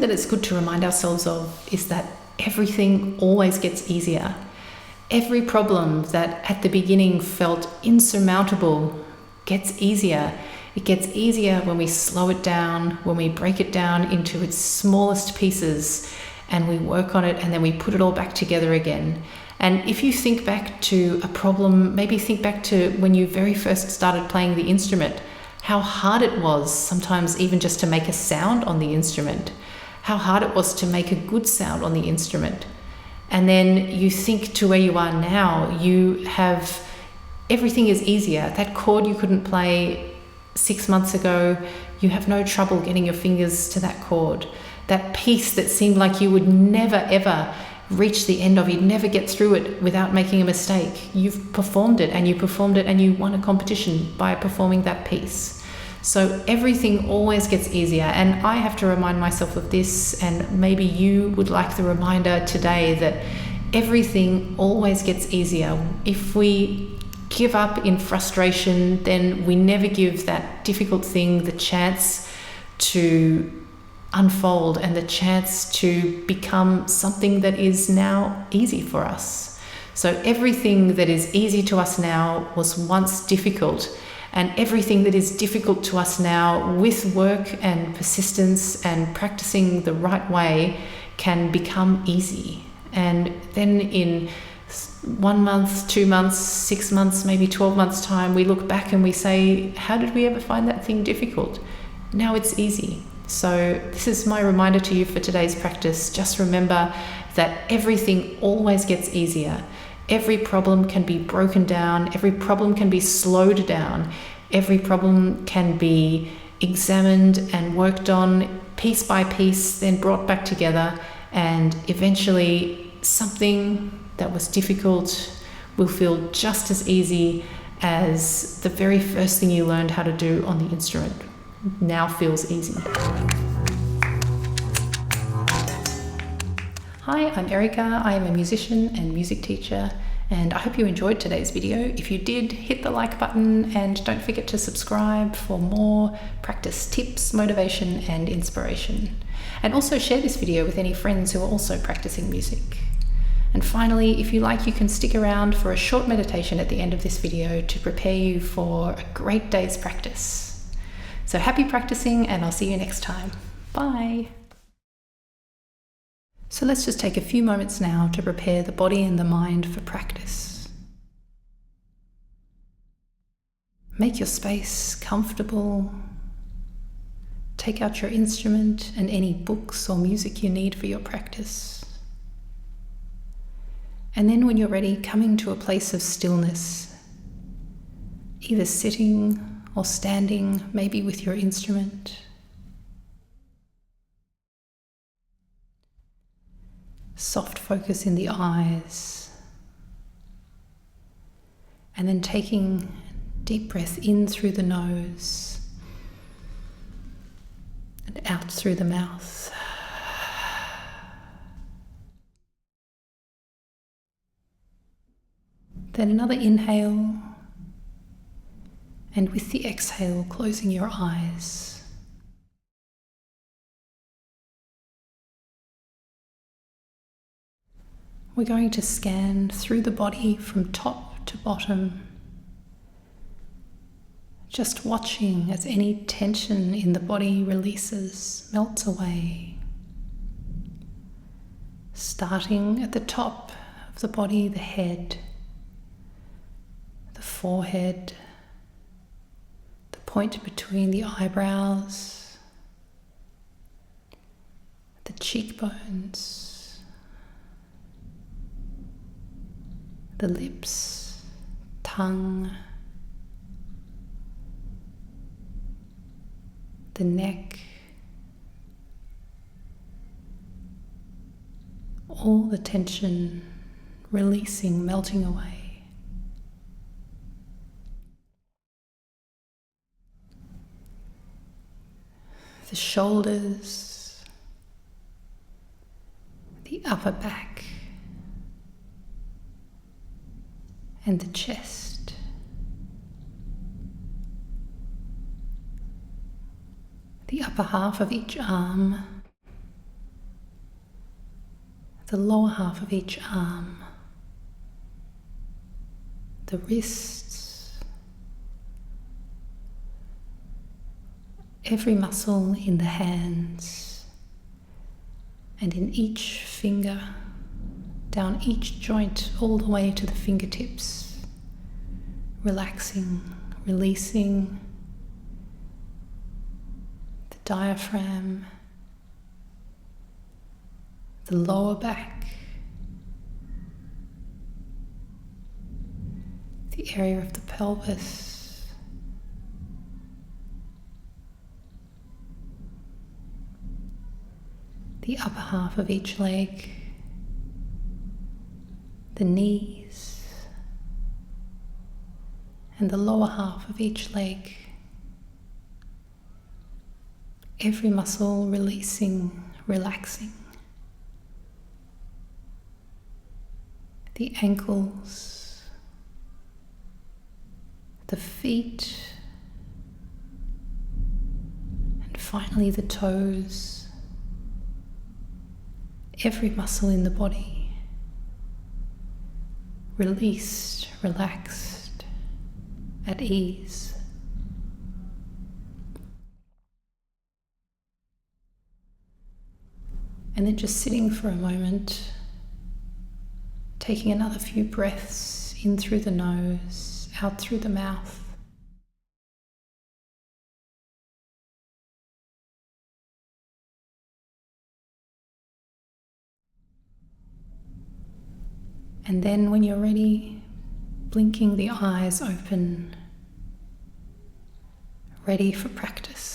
that it's good to remind ourselves of is that everything always gets easier. Every problem that at the beginning felt insurmountable gets easier. It gets easier when we slow it down, when we break it down into its smallest pieces and we work on it and then we put it all back together again. And if you think back to a problem, maybe think back to when you very first started playing the instrument, how hard it was sometimes even just to make a sound on the instrument, how hard it was to make a good sound on the instrument. And then you think to where you are now, you have, everything is easier. That chord you couldn't play 6 months ago, you have no trouble getting your fingers to that chord. That piece that seemed like you would never ever reach the end of, you'd never get through it without making a mistake. You've performed it and you won a competition by performing that piece. So everything always gets easier, and I have to remind myself of this, and maybe you would like the reminder today that everything always gets easier. If we give up in frustration, then we never give that difficult thing the chance to unfold and the chance to become something that is now easy for us. So everything that is easy to us now was once difficult, and everything that is difficult to us now, with work and persistence and practicing the right way, can become easy. And then in 1 month, 2 months, 6 months, maybe 12 months time, we look back and we say, how did we ever find that thing difficult? Now it's easy. So this is my reminder to you for today's practice. Just remember that everything always gets easier. Every problem can be broken down. Every problem can be slowed down. Every problem can be examined and worked on piece by piece, then brought back together, and eventually something that was difficult will feel just as easy as the very first thing you learned how to do on the instrument now feels easy. Hi, I'm Erica. I am a musician and music teacher, and I hope you enjoyed today's video. If you did, hit the like button and don't forget to subscribe for more practice tips, motivation and inspiration. And also share this video with any friends who are also practicing music. And finally, if you like, you can stick around for a short meditation at the end of this video to prepare you for a great day's practice. So happy practicing, and I'll see you next time. Bye. So let's just take a few moments now to prepare the body and the mind for practice. Make your space comfortable. Take out your instrument and any books or music you need for your practice. And then when you're ready, coming to a place of stillness, either sitting or standing, maybe with your instrument. Soft focus in the eyes, and then taking a deep breath in through the nose and out through the mouth. Then another inhale, and with the exhale, closing your eyes. We're going to scan through the body from top to bottom, just watching as any tension in the body releases, melts away. Starting at the top of the body, the head, the forehead, the point between the eyebrows, the cheekbones, the lips, tongue, the neck, all the tension releasing, melting away. The shoulders, the upper back, and the chest. The upper half of each arm, the lower half of each arm, the wrists, every muscle in the hands, and in each finger, down each joint all the way to the fingertips, relaxing, releasing the diaphragm, the lower back, the area of the pelvis, the upper half of each leg, the knees, and the lower half of each leg. Every muscle releasing, relaxing. The ankles, the feet, and finally the toes. Every muscle in the body released, relaxed, at ease. And then just sitting for a moment, taking another few breaths in through the nose, out through the mouth. And then when you're ready, blinking the eyes open, ready for practice.